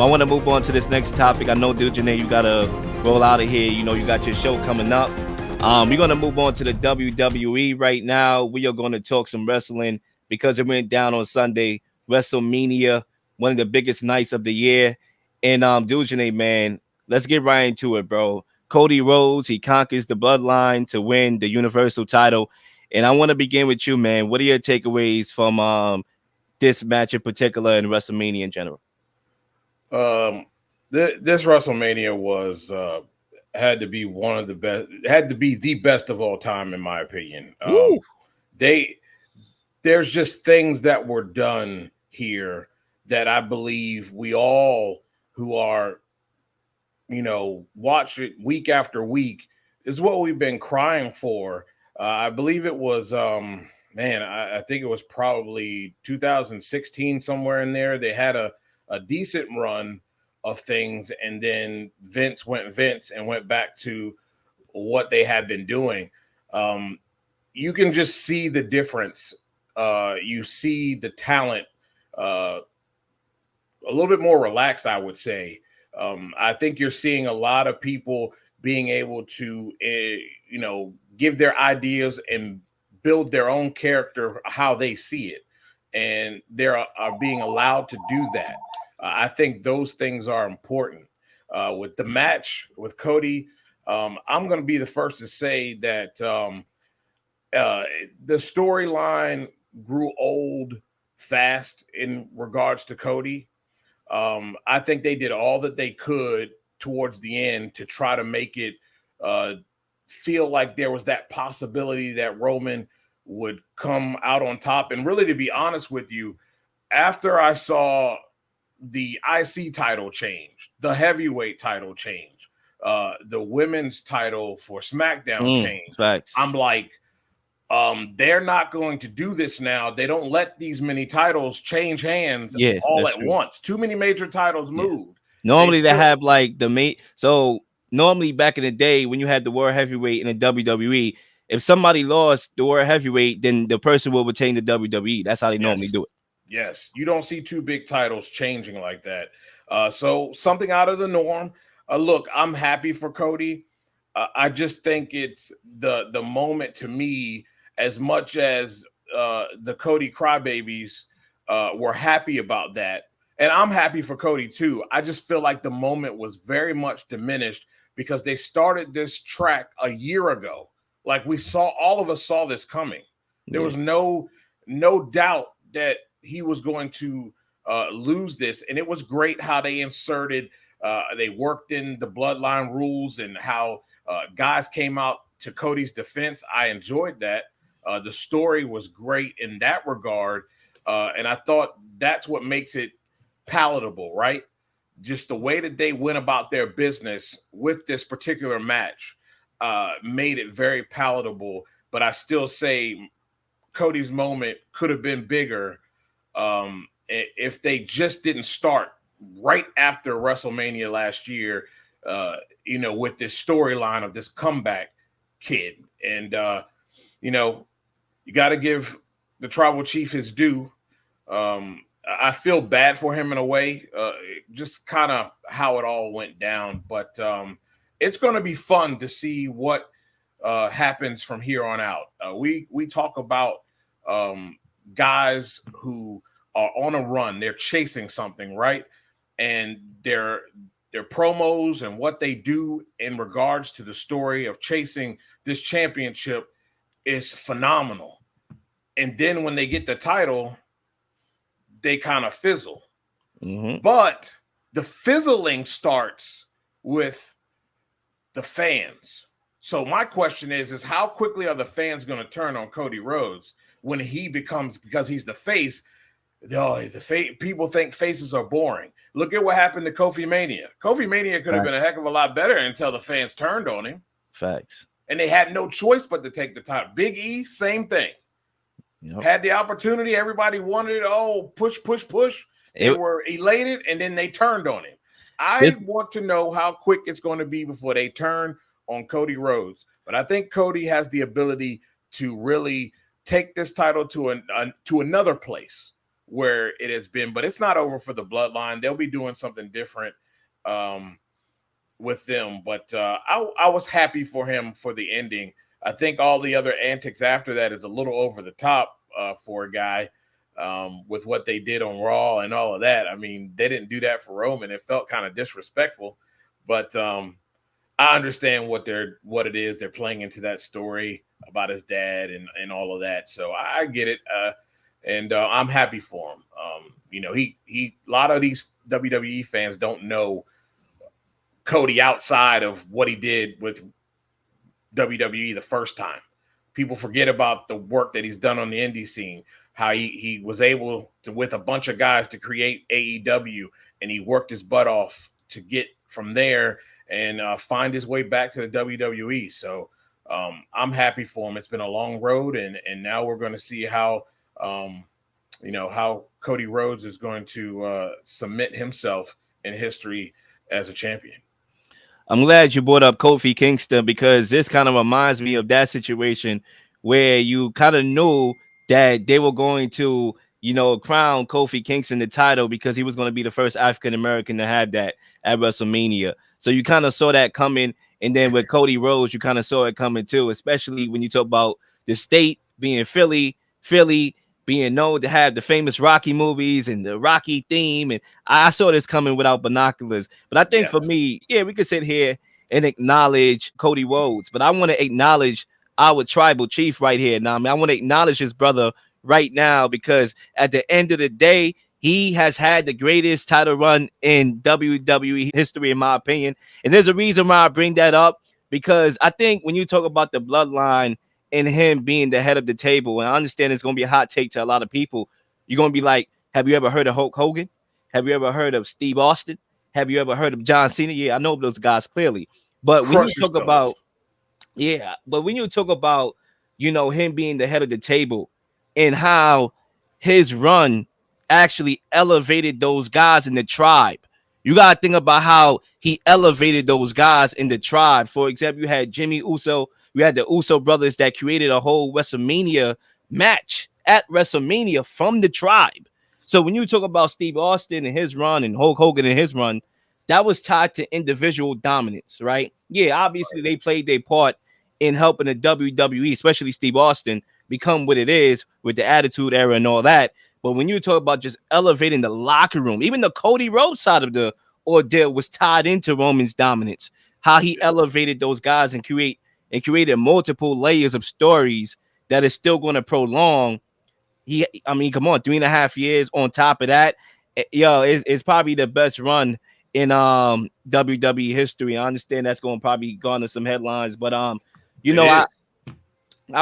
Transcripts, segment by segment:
I want to move on to this next topic. I know, Dujunnea, you got to roll out of here. You know, you got your show coming up. We're going to move on to the WWE right now. We are going to talk some wrestling because it went down on Sunday. Wrestlemania, one of the biggest nights of the year. And Dujunnea, man, let's get right into it, bro. Cody Rhodes, he conquers the Bloodline to win the Universal title. And I want to begin with you, man. What are your takeaways from this match in particular and WrestleMania in general? This WrestleMania was had to be one of the best. Had to be the best of all time, in my opinion. There's just things that were done here that I believe we all who are, watch it week after week is what we've been crying for. I believe it was, I think it was probably 2016, somewhere in there. They had a decent run of things, and then Vince went back to what they had been doing. You can just see the difference. You see the talent a little bit more relaxed, I would say. I think you're seeing a lot of people being able to, give their ideas and build their own character how they see it. And they are being allowed to do that. I think those things are important. With the match with Cody, I'm going to be the first to say that the storyline grew old fast in regards to Cody. I think they did all that they could towards the end to try to make it feel like there was that possibility that Roman would come out on top. And really, to be honest with you, after I saw the IC title change, the heavyweight title change, the women's title for SmackDown change, facts. I'm like, they're not going to do this now. They don't let these many titles change hands all at once. Too many major titles moved. Normally they have like the main. So normally back in the day when you had the World Heavyweight in the WWE, if somebody lost the World Heavyweight, then the person will retain the WWE. That's how they normally do it. Yes, you don't see two big titles changing like that. So something out of the norm. Look, I'm happy for Cody. I just think it's the moment to me, as much as the Cody crybabies were happy about that. And I'm happy for Cody too. I just feel like the moment was very much diminished because they started this track a year ago. Like all of us saw this coming. There was no doubt that he was going to lose this. And it was great how they inserted, they worked in the Bloodline rules and how guys came out to Cody's defense. I enjoyed that. The story was great in that regard. And I thought that's what makes it palatable, right? Just the way that they went about their business with this particular match made it very palatable. But I still say Cody's moment could have been bigger if they just didn't start right after WrestleMania last year, with this storyline of this comeback kid. And, you got to give the tribal chief his due. I feel bad for him in a way, just kind of how it all went down. But it's going to be fun to see what happens from here on out. We talk about guys who are on a run. They're chasing something, right? And their promos and what they do in regards to the story of chasing this championship is phenomenal. And then when they get the title, they kind of fizzle. Mm-hmm. But the fizzling starts with the fans. So my question is how quickly are the fans going to turn on Cody Rhodes when he becomes, because he's the face? People think faces are boring. Look at what happened to Kofi Mania. Kofi Mania could have been a heck of a lot better until the fans turned on him. Facts. And they had no choice but to take the title. Big E, same thing. Yep. Had the opportunity. Everybody wanted it. Oh, push. They were elated, and then they turned on him. I want to know how quick it's going to be before they turn on Cody Rhodes. But I think Cody has the ability to really take this title to another place where it has been, but it's not over for the Bloodline. They'll be doing something different um, with them. But I was happy for him for the ending. I think all the other antics after that is a little over the top for a guy with what they did on Raw and all of that. I mean, they didn't do that for Roman. It felt kind of disrespectful, but I understand what it is. They're playing into that story about his dad and all of that. So I get it. And I'm happy for him. He a lot of these WWE fans don't know Cody outside of what he did with WWE the first time. People forget about the work that he's done on the indie scene, how he was able to, with a bunch of guys, to create AEW, and he worked his butt off to get from there and find his way back to the WWE. So I'm happy for him. It's been a long road, and now we're going to see how how Cody Rhodes is going to cement himself in history as a champion. I'm glad you brought up Kofi Kingston because this kind of reminds me of that situation where you kind of knew that they were going to, crown Kofi Kingston the title because he was going to be the first African American to have that at WrestleMania. So you kind of saw that coming. And then with Cody Rhodes, you kind of saw it coming too, especially when you talk about the state being Philly being known to have the famous Rocky movies and the Rocky theme. And I saw this coming without binoculars. But I think for me, we could sit here and acknowledge Cody Rhodes, but I want to acknowledge our tribal chief right here. Now, I want to acknowledge his brother right now because at the end of the day, he has had the greatest title run in WWE history, in my opinion. And there's a reason why I bring that up because I think when you talk about the bloodline and him being the head of the table, and I understand it's going to be a hot take to a lot of people, you're going to be like, have you ever heard of Hulk Hogan? Have you ever heard of Steve Austin? Have you ever heard of John Cena? Yeah, I know those guys clearly. But when you talk about, him being the head of the table and how his run actually elevated those guys in the tribe. You got to think about how he elevated those guys in the tribe. For example, you had Jimmy Uso. You had the Uso brothers that created a whole WrestleMania match at WrestleMania from the tribe. So when you talk about Steve Austin and his run and Hulk Hogan and his run, that was tied to individual dominance, right? Yeah, obviously they played their part in helping the WWE, especially Steve Austin, become what it is with the Attitude Era and all that. But when you talk about just elevating the locker room, even the Cody Rhodes side of the ordeal was tied into Roman's dominance. How he elevated those guys and created multiple layers of stories that is still going to prolong. Come on, 3.5 years on top of that. It's probably the best run in WWE history. I understand that's going to probably garner some headlines, but I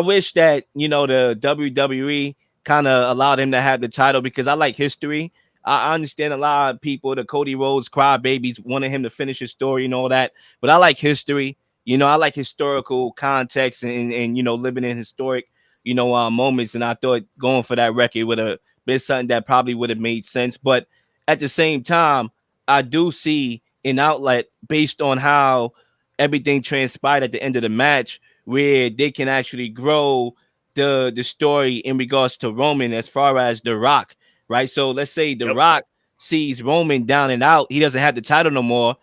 wish that the WWE kind of allowed him to have the title because I like history. I understand a lot of people, the Cody Rhodes crybabies, wanted him to finish his story and all that, but I like history. I like historical context and living in historic moments. And I thought going for that record would have been something that probably would have made sense. But at the same time, I do see an outlet based on how everything transpired at the end of the match where they can actually grow the story in regards to Roman as far as The Rock, right? So let's say The Rock sees Roman down and out. He doesn't have the title no more.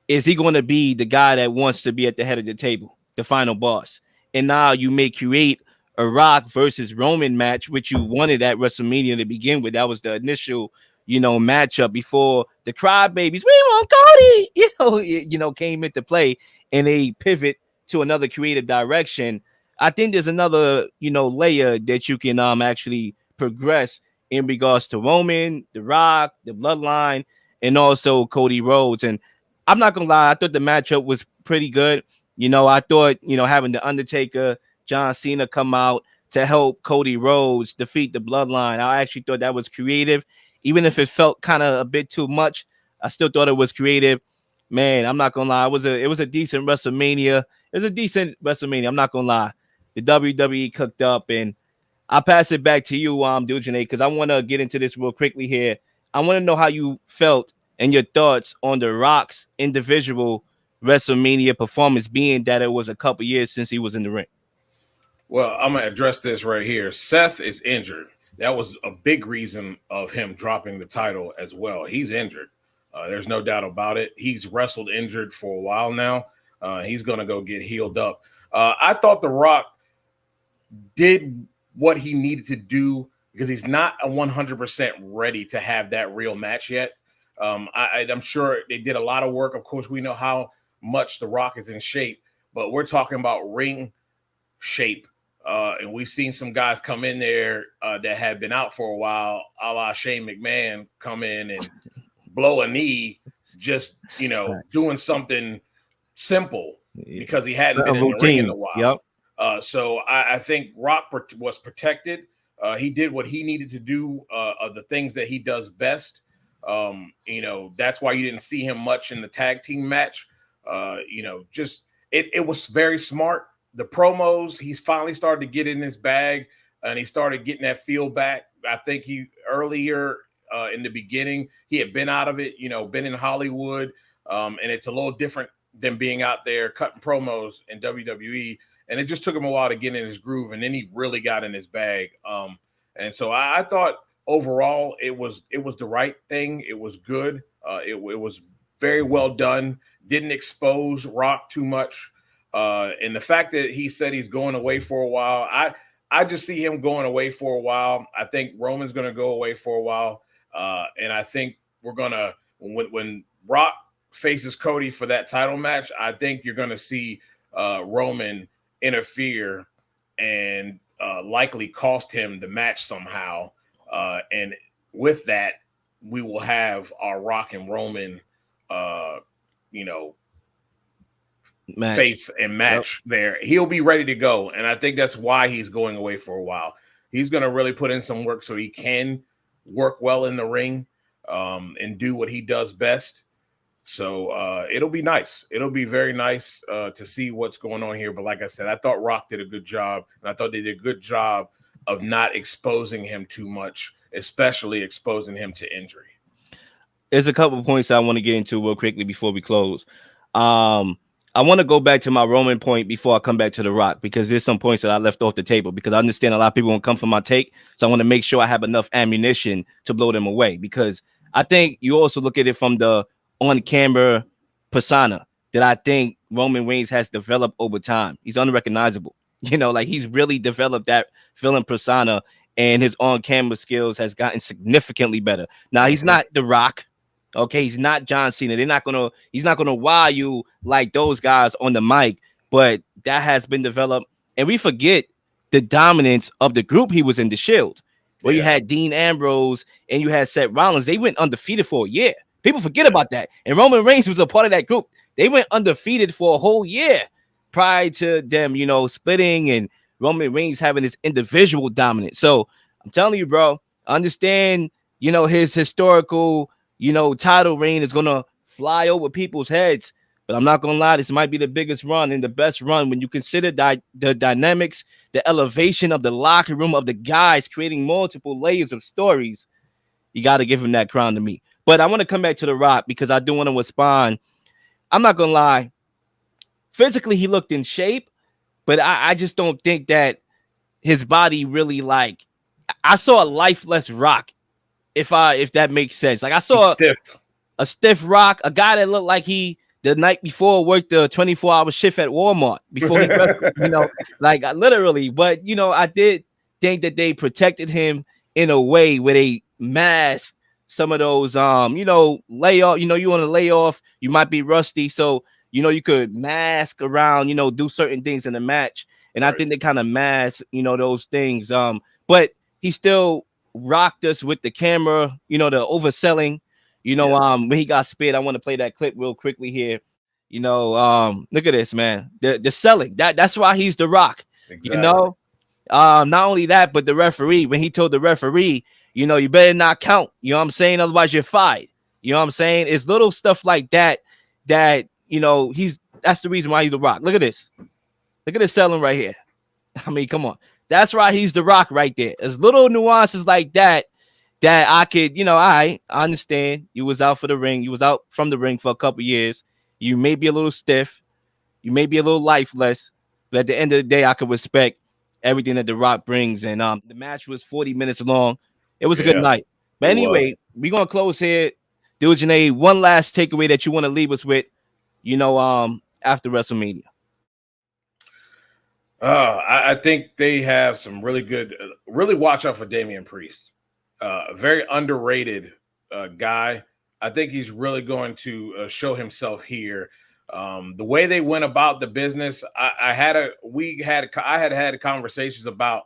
Is he going to be the guy that wants to be at the head of the table, the final boss? And now you may create a Rock versus Roman match, which you wanted at WrestleMania to begin with. That was the initial, matchup before the crybabies, we want Cody, came into play and they pivot to another creative direction. I think there's another, layer that you can actually progress in regards to Roman, The Rock, the Bloodline, and also Cody Rhodes. And I'm not gonna lie, I thought the matchup was pretty good. I thought, having the Undertaker, John Cena come out to help Cody Rhodes defeat the Bloodline. I actually thought that was creative. Even if it felt kind of a bit too much, I still thought it was creative. Man, I'm not gonna lie. It was a decent WrestleMania. It was a decent WrestleMania. I'm not gonna lie. The WWE cooked up, and I'll pass it back to you, Dujunnea, because I want to get into this real quickly here. I want to know how you felt and your thoughts on The Rock's individual WrestleMania performance, being that it was a couple years since he was in the ring. Well, I'm going to address this right here. Seth is injured. that was a big reason of him dropping the title as well. He's injured. There's no doubt about it. He's wrestled injured for a while now. He's going to go get healed up. I thought The Rock did what he needed to do because he's not a 100% ready to have that real match yet. I'm sure they did a lot of work. Of course, we know how much The Rock is in shape, but we're talking about ring shape. And we've seen some guys come in there that had been out for a while, a la Shane McMahon, come in and blow a knee, just, doing something simple because he hadn't been in the ring in a while. Yep. So I think Rock was protected. He did what he needed to do, of the things that he does best. That's why you didn't see him much in the tag team match. It was very smart. The promos, he's finally started to get in his bag, and he started getting that feel back. I think he earlier in the beginning, he had been out of it, been in Hollywood, and it's a little different than being out there cutting promos in WWE. And it just took him a while to get in his groove, and then he really got in his bag. And so I thought overall it was the right thing. It was good. It was very well done. Didn't expose Rock too much. And the fact that he said he's going away for a while, I just see him going away for a while. I think Roman's going to go away for a while. And I think we're going to, when Rock faces Cody for that title match, I think you're going to see Roman interfere and likely cost him the match somehow. And with that, we will have our Rock and Roman, face and match there. He'll be ready to go. And I think that's why he's going away for a while. He's going to really put in some work so he can work well in the ring and do what he does best. So it'll be nice. It'll be very nice to see what's going on here. But like I said, I thought Rock did a good job. And I thought they did a good job of not exposing him too much, especially exposing him to injury. There's a couple of points I want to get into real quickly before we close. I want to go back to my Roman point before I come back to The Rock, because there's some points that I left off the table, because I understand a lot of people won't come from my take. So I want to make sure I have enough ammunition to blow them away, because I think you also look at it from the on-camera persona that I think Roman Reigns has developed over time. He's unrecognizable. He's really developed that villain persona, and his on-camera skills has gotten significantly better. Now, he's not The Rock. Okay, he's not John Cena. He's not gonna wow you like those guys on the mic, but that has been developed. And we forget the dominance of the group he was in, the Shield, where you had Dean Ambrose and you had Seth Rollins. They went undefeated for a year. People forget about that. And Roman Reigns was a part of that group. They went undefeated for a whole year prior to them, splitting and Roman Reigns having his individual dominance. So I'm telling you, bro, understand, his historical, title reign is going to fly over people's heads. But I'm not going to lie, this might be the biggest run and the best run when you consider the dynamics, the elevation of the locker room of the guys creating multiple layers of stories. You got to give him that crown to me. But I want to come back to The Rock, because I do want to respond. I'm not going to lie. Physically, he looked in shape, but I just don't think that his body really, I saw a lifeless Rock. If that makes sense. I saw a stiff Rock, a guy that looked like he the night before worked the 24-hour shift at Walmart before he literally. But I did think that they protected him in a way where they masked some of those layoff. You want to lay off, you might be rusty, so you could mask around, do certain things in the match. And right. I think they kind of mask those things. But he still rocked us with the camera, the overselling, when he got spit. I want to play that clip real quickly here. Look at this, man. The selling. That's why he's The Rock. Exactly. Not only that, but the referee, when he told the referee, you better not count. You know what I'm saying? Otherwise you're fired. You know what I'm saying? It's little stuff like that that's the reason why he's The Rock. Look at this. Look at this selling right here. I mean, come on. That's why he's The Rock right there. There's little nuances like that I could, I understand. You was out for the ring. You was out from the ring for a couple years. You may be a little stiff. You may be a little lifeless. But at the end of the day, I could respect everything that The Rock brings. And the match was 40 minutes long. It was a good Yeah, night. But it was. anyway, we're gonna close here. Dujunnea, one last takeaway that you want to leave us with, after WrestleMania. I think they have some really good. Really watch out for Damian Priest. A very underrated guy. I think he's really going to show himself here. The way they went about the business, I had conversations about,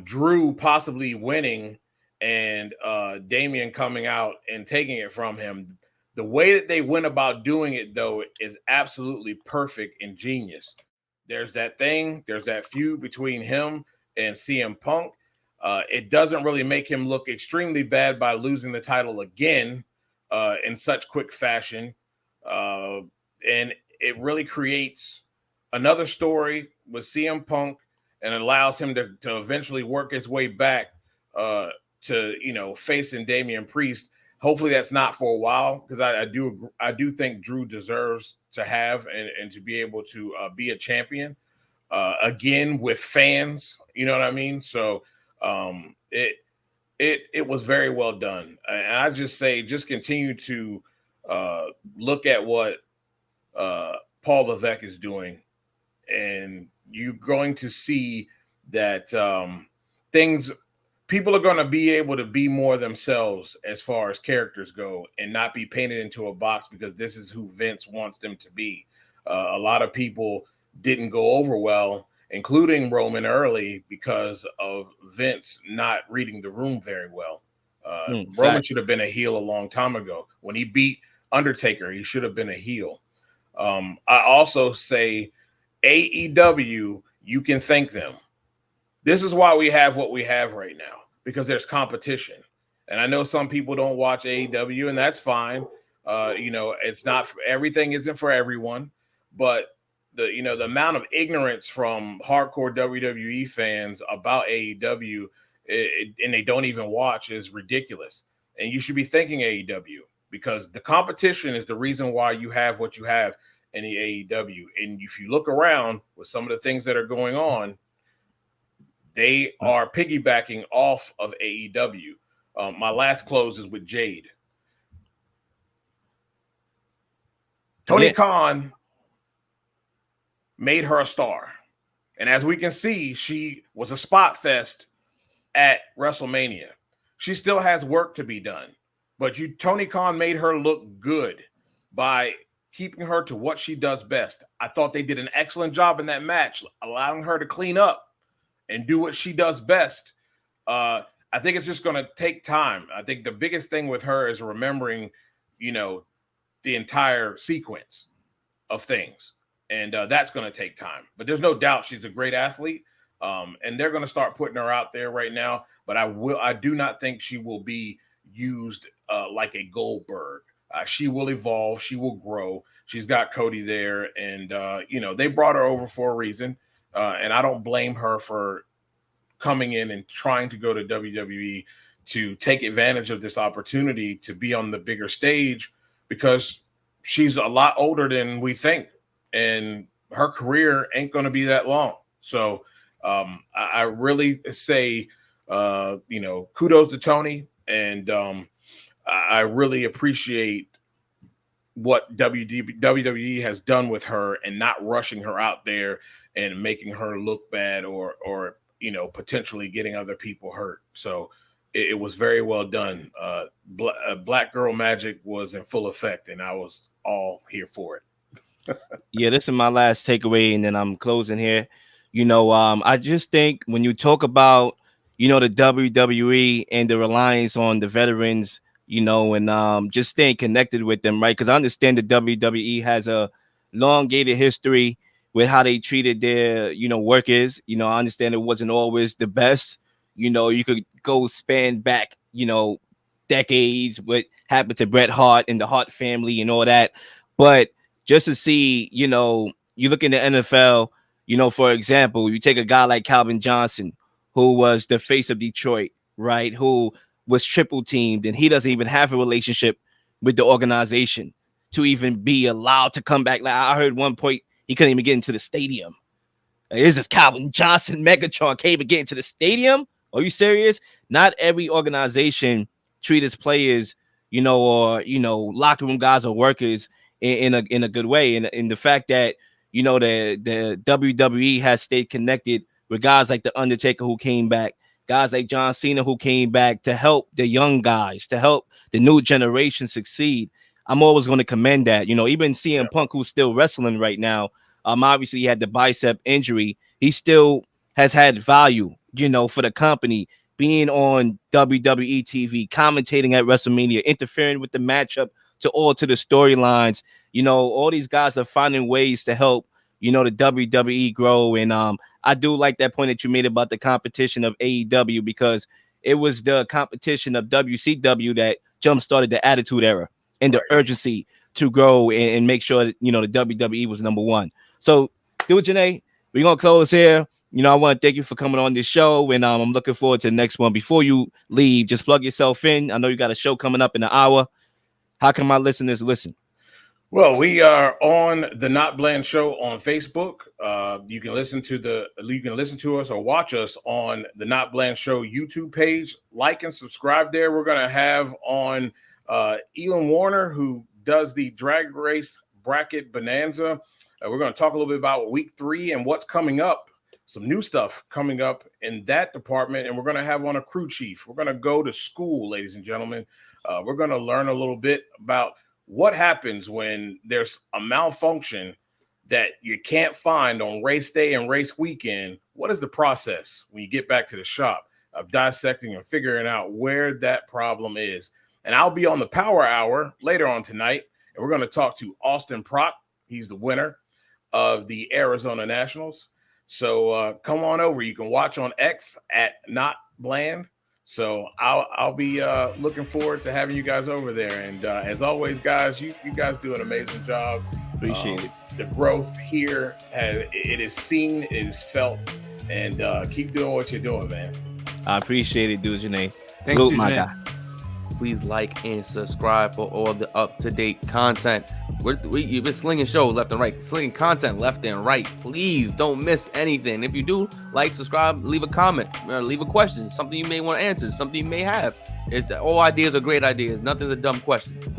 Drew possibly winning and Damian coming out and taking it from him. The way that they went about doing it, though, is absolutely perfect and genius. There's that feud between him and CM Punk. It doesn't really make him look extremely bad by losing the title again in such quick fashion. And it really creates another story with CM Punk and allows him to eventually work his way back to facing Damian Priest. Hopefully that's not for a while, because I do think Drew deserves to have and to be able to be a champion again with fans. You know what I mean? So it was very well done, and I just say just continue to look at what Paul Levesque is doing, and you're going to see that things people are going to be able to be more themselves as far as characters go and not be painted into a box because this is who Vince wants them to be. A lot of people didn't go over well, including Roman early, because of Vince not reading the room very well. Roman should have been a heel a long time ago. When he beat Undertaker, he should have been a heel. I also say AEW, you can thank them. This is why we have what we have right now, because there's competition. And I know some people don't watch AEW, and that's fine. It's not for, everything isn't for everyone, but the amount of ignorance from hardcore WWE fans about AEW, and they don't even watch, is ridiculous. And you should be thanking AEW, because the competition is the reason why you have what you have in the AEW. And if you look around with some of the things that are going on, they are piggybacking off of AEW. My last close is with Jade. Tony Khan made her a star. And as we can see, she was a spot fest at WrestleMania. She still has work to be done. But Tony Khan made her look good by keeping her to what she does best. I thought they did an excellent job in that match, allowing her to clean up and do what she does best. I think it's just going to take time. I think the biggest thing with her is remembering, the entire sequence of things. And that's going to take time. But there's no doubt she's a great athlete. And they're going to start putting her out there right now. But I do not think she will be used like a Goldberg. She will evolve. She will grow. She's got Cody there. And, they brought her over for a reason. And I don't blame her for coming in and trying to go to WWE to take advantage of this opportunity to be on the bigger stage, because she's a lot older than we think. And her career ain't going to be that long. So I really say, kudos to Tony. And I really appreciate what WWE has done with her and not rushing her out there and making her look bad or potentially getting other people hurt. So it was very well done. Black Girl Magic was in full effect, and I was all here for it. Yeah, this is my last takeaway, and then I'm closing here. I just think when you talk about, the WWE and the reliance on the veterans, and just staying connected with them, right? Because I understand the WWE has a elongated history with how they treated their, workers. I understand it wasn't always the best. You could go span back, decades, what happened to Bret Hart and the Hart family and all that. But just to see, you look in the NFL, for example, you take a guy like Calvin Johnson, who was the face of Detroit, right? Who was triple teamed, and he doesn't even have a relationship with the organization to even be allowed to come back. Like I heard one point, he couldn't even get into the stadium. Is this Calvin Johnson, Megatron, can't even get into the stadium? Are you serious? Not every organization treat its players, or locker room guys or workers in a good way. And the fact that the WWE has stayed connected with guys like the Undertaker who came back, guys like John Cena who came back to help the young guys, to help the new generation succeed. I'm always going to commend that. Even CM Punk, who's still wrestling right now, obviously he had the bicep injury. He still has had value, for the company, being on WWE TV, commentating at WrestleMania, interfering with the matchup to the storylines. All these guys are finding ways to help, the WWE grow. And I do like that point that you made about the competition of AEW, because it was the competition of WCW that jump started the Attitude Era and the urgency to grow and make sure that, the WWE was number one. So, Dujunnea, we're going to close here. I want to thank you for coming on this show, and I'm looking forward to the next one. Before you leave, just plug yourself in. I know you got a show coming up in an hour. How can my listeners listen? Well, we are on the Not Bland Show on Facebook. You can listen to us or watch us on the Not Bland Show YouTube page. Like and subscribe there. We're going to have on Elon Warner, who does the Drag Race Bracket Bonanza. We're going to talk a little bit about week 3 and what's coming up. Some new stuff coming up in that department. And we're going to have on a crew chief. We're going to go to school, ladies and gentlemen. We're going to learn a little bit about what happens when there's a malfunction that you can't find on race day and race weekend. What is the process when you get back to the shop of dissecting and figuring out where that problem is? And I'll be on the Power Hour later on tonight, and we're going to talk to Austin Prock. He's the winner of the Arizona Nationals. So come on over. You can watch on X at Not Bland. So I'll be looking forward to having you guys over there. And as always, guys, you guys do an amazing job. Appreciate it. The growth here, it is seen, it is felt, and keep doing what you're doing, man. I appreciate it, Dujunnea. Thanks, Salute, my guy. Please like and subscribe for all the up-to-date content. You've been slinging shows left and right, slinging content left and right. Please don't miss anything. If you do, like, subscribe, leave a comment, or leave a question, something you may want to answer, something you may have. All ideas are great ideas. Nothing's a dumb question.